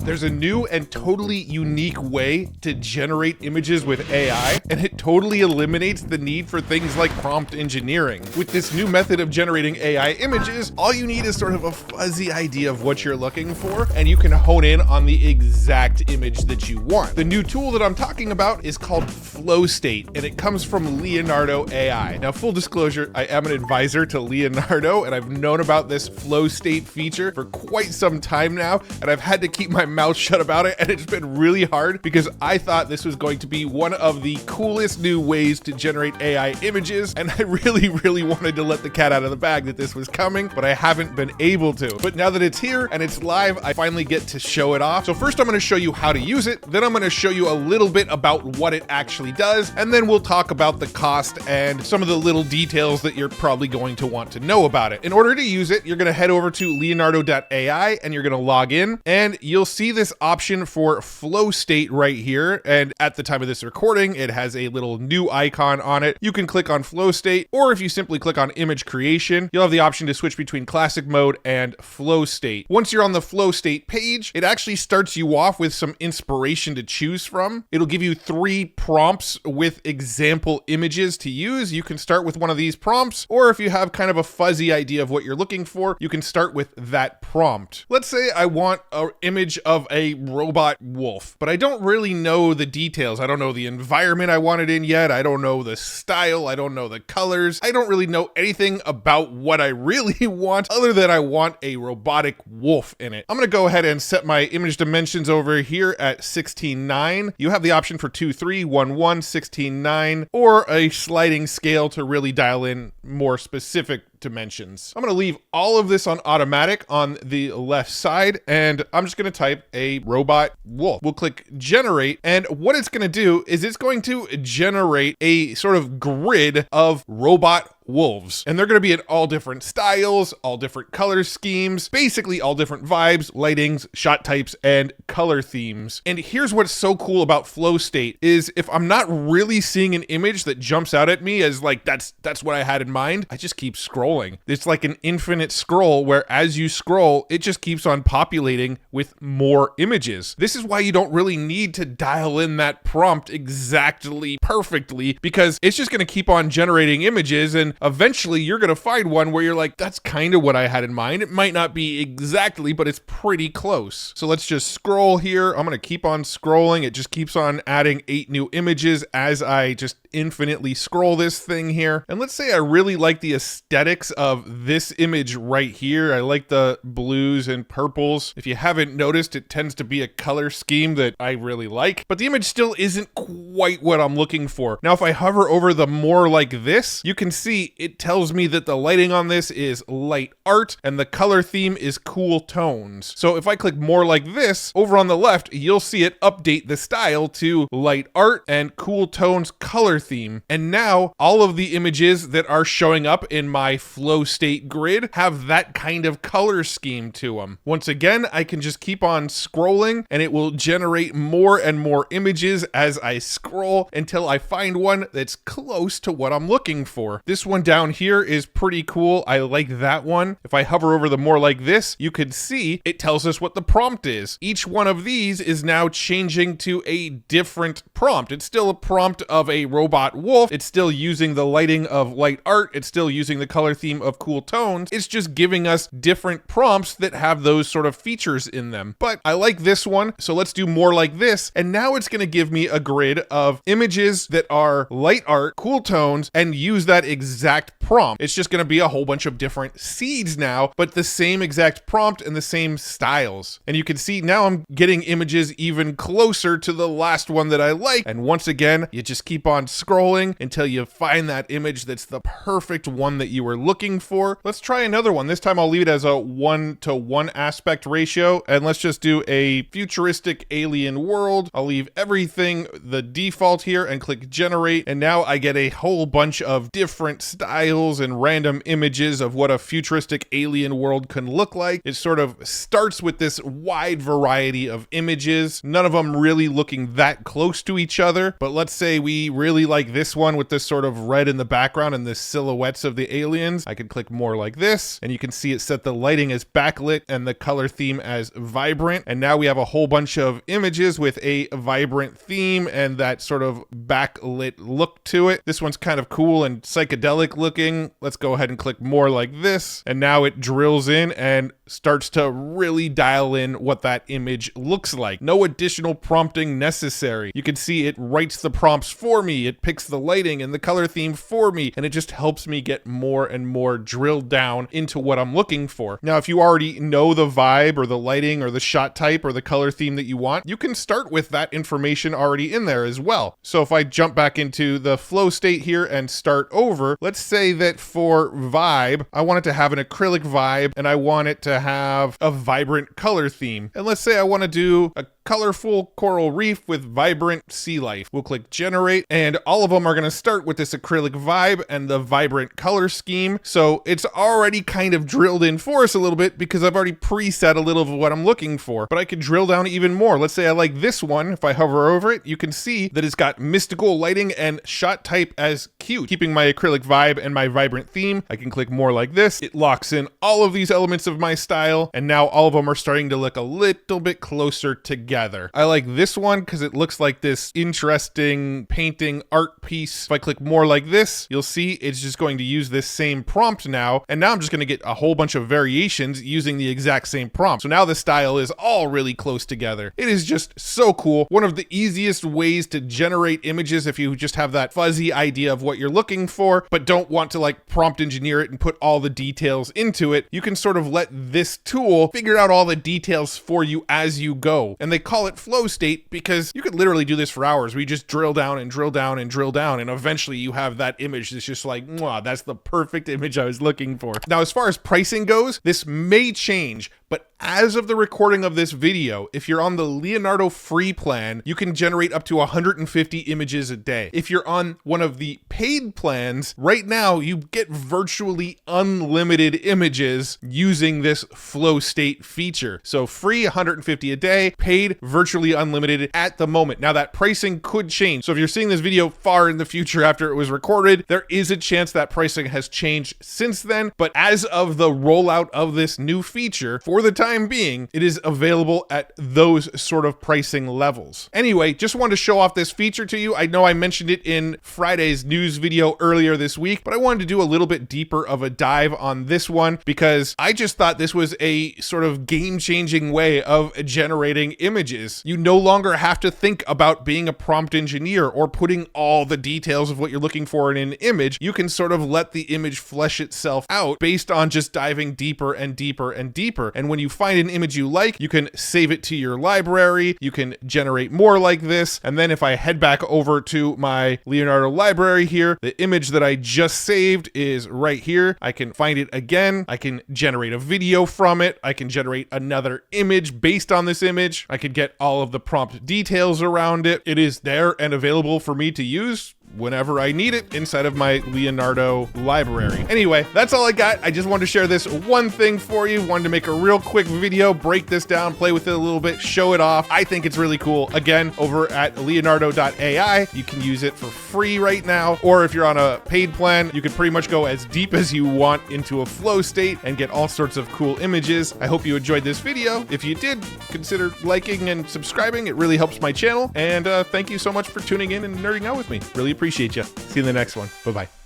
There's a new and totally unique way to generate images with AI, and it totally eliminates the need for things like prompt engineering. With this new method of generating AI images, all you need is sort of a fuzzy idea of what you're looking for, and you can hone in on the exact image that you want. The new tool that I'm talking about is called Flow State, and it comes from Leonardo AI. Now, full disclosure, I am an advisor to Leonardo, and I've known about this Flow State feature for quite some time now, and I've had to keep my mouth shut about it, and it's been really hard because I thought this was going to be one of the coolest new ways to generate AI images, and I really wanted to let the cat out of the bag that this was coming, but I haven't been able to. But now that it's here and it's live, I finally get to show it off. So first I'm going to show you how to use it, then I'm going to show you a little bit about what it actually does, and then we'll talk about the cost and some of the little details that you're probably going to want to know about it. In order to use it, you're going to head over to leonardo.ai and you're going to log in, and you'll see this option for Flow State right here. And at the time of this recording, it has a little new icon on it. You can click on Flow State, or if you simply click on image creation, you'll have the option to switch between classic mode and Flow State. Once you're on the Flow State page, it actually starts you off with some inspiration to choose from. It'll give you 3 prompts with example images to use. You can start with one of these prompts, or if you have kind of a fuzzy idea of what you're looking for, you can start with that prompt. Let's say I want an image of a robot wolf, but I don't really know the details. I don't know the environment I want it in yet. I don't know the style. I don't know the colors. I don't really know anything about what I really want other than I want a robotic wolf in it. I'm going to go ahead and set my image dimensions over here at 16:9. You have the option for 2:3, 1:1, 16:9, or a sliding scale to really dial in more specific dimensions. I'm going to leave all of this on automatic on the left side, and I'm just going to type a robot wolf. We'll click generate, and what it's going to do is it's going to generate a sort of grid of robot wolves, and they're going to be in all different styles, all different color schemes, basically all different vibes, lightings, shot types, and color themes. And here's what's so cool about Flow State is if I'm not really seeing an image that jumps out at me as like that's what I had in mind, I just keep scrolling. It's like an infinite scroll where as you scroll, it just keeps on populating with more images. This is why you don't really need to dial in that prompt exactly perfectly, because it's just going to keep on generating images, and eventually you're going to find one where you're like, that's kind of what I had in mind. It might not be exactly, but it's pretty close. So let's just scroll here. I'm going to keep on scrolling. It just keeps on adding 8 new images as I just infinitely scroll this thing here. And let's say I really like the aesthetics of this image right here. I like the blues and purples. If you haven't noticed, it tends to be a color scheme that I really like, but the image still isn't quite what I'm looking for. Now, if I hover over the more like this, you can see it tells me that the lighting on this is light art and the color theme is cool tones. So if I click more like this, over on the left, you'll see it update the style to light art and cool tones color theme. And now all of the images that are showing up in my Flow State grid have that kind of color scheme to them. Once again, I can just keep on scrolling and it will generate more and more images as I scroll until I find one that's close to what I'm looking for. This one down here is pretty cool. I like that one. If I hover over the more like this, you can see it tells us what the prompt is. Each one of these is now changing to a different prompt. It's still a prompt of a robot wolf. It's still using the lighting of light art. It's still using the color theme of cool tones. It's just giving us different prompts that have those sort of features in them. But I like this one, so let's do more like this. And now it's going to give me a grid of images that are light art, cool tones, and use that exact prompt. It's just going to be a whole bunch of different seeds now, but the same exact prompt and the same styles. And you can see now I'm getting images even closer to the last one that I like. And once again, you just keep on scrolling until you find that image that's the perfect one that you were looking for. Let's try another one. This time I'll leave it as a 1:1 aspect ratio, and let's just do a futuristic alien world. I'll leave everything, the default here and click generate. And now I get a whole bunch of different styles and random images of what a futuristic alien world can look like. It sort of starts with this wide variety of images, none of them really looking that close to each other. But let's say we really like this one with this sort of red in the background and the silhouettes of the aliens. I could click more like this, and you can see it set the lighting as backlit and the color theme as vibrant. And now we have a whole bunch of images with a vibrant theme and that sort of backlit look to it. This one's kind of cool and psychedelic looking. Let's go ahead and click more like this. And now it drills in and starts to really dial in what that image looks like. No additional prompting necessary. You can see it writes the prompts for me. It picks the lighting and the color theme for me, and it just helps me get more and more drilled down into what I'm looking for. Now, if you already know the vibe or the lighting or the shot type or the color theme that you want, you can start with that information already in there as well. So if I jump back into the flow state here and start over, let's say that for vibe, I want it to have an acrylic vibe and I want it to have a vibrant color theme. And let's say I want to do a colorful coral reef with vibrant sea life. We'll click generate, and all of them are going to start with this acrylic vibe and the vibrant color scheme. So it's already kind of drilled in for us a little bit because I've already preset a little of what I'm looking for, but I could drill down even more. Let's say I like this one. If I hover over it, you can see that it's got mystical lighting and shot type as cute. Keeping my acrylic vibe and my vibrant theme, I can click more like this. It locks in all of these elements of my style, and now all of them are starting to look a little bit closer together. I like this one because it looks like this interesting painting art piece. If I click more like this, you'll see it's just going to use this same prompt now, and now I'm just going to get a whole bunch of variations using the exact same prompt. So now the style is all really close together. It is just so cool. One of the easiest ways to generate images if you just have that fuzzy idea of what you're looking for, but don't want to like prompt engineer it and put all the details into it. You can sort of let this tool figure out all the details for you as you go. And they call it flow state because you could literally do this for hours. We just drill down and drill down and drill down, and eventually you have that image that's just like, mwah, that's the perfect image I was looking for. Now, as far as pricing goes, this may change, but as of the recording of this video, if you're on the Leonardo free plan, you can generate up to 150 images a day. If you're on one of the paid plans, right now you get virtually unlimited images using this flow state feature. So free 150 a day, paid virtually unlimited at the moment. Now that pricing could change. So if you're seeing this video far in the future after it was recorded, there is a chance that pricing has changed since then. But as of the rollout of this new feature, for the time being, it is available at those sort of pricing levels. Anyway, just wanted to show off this feature to you. I know I mentioned it in Friday's news video earlier this week, but I wanted to do a little bit deeper of a dive on this one because I just thought this was a sort of game-changing way of generating images. You no longer have to think about being a prompt engineer or putting all the details of what you're looking for in an image. You can sort of let the image flesh itself out based on just diving deeper and deeper and deeper. And when you find an image you like, you can save it to your library. You can generate more like this. And then if I head back over to my Leonardo library here, the image that I just saved is right here. I can find it again. I can generate a video from it. I can generate another image based on this image. I could get all of the prompt details around it. It is there and available for me to use whenever I need it inside of my Leonardo library. Anyway, that's all I got. I just wanted to share this one thing for you. Wanted to make a real quick video, break this down, play with it a little bit, show it off. I think it's really cool. Again, over at leonardo.ai, you can use it for free right now, or if you're on a paid plan, you can pretty much go as deep as you want into a flow state and get all sorts of cool images. I hope you enjoyed this video. If you did, consider liking and subscribing. It really helps my channel. And thank you so much for tuning in and nerding out with me. Really appreciate you. See you in the next one. Bye-bye.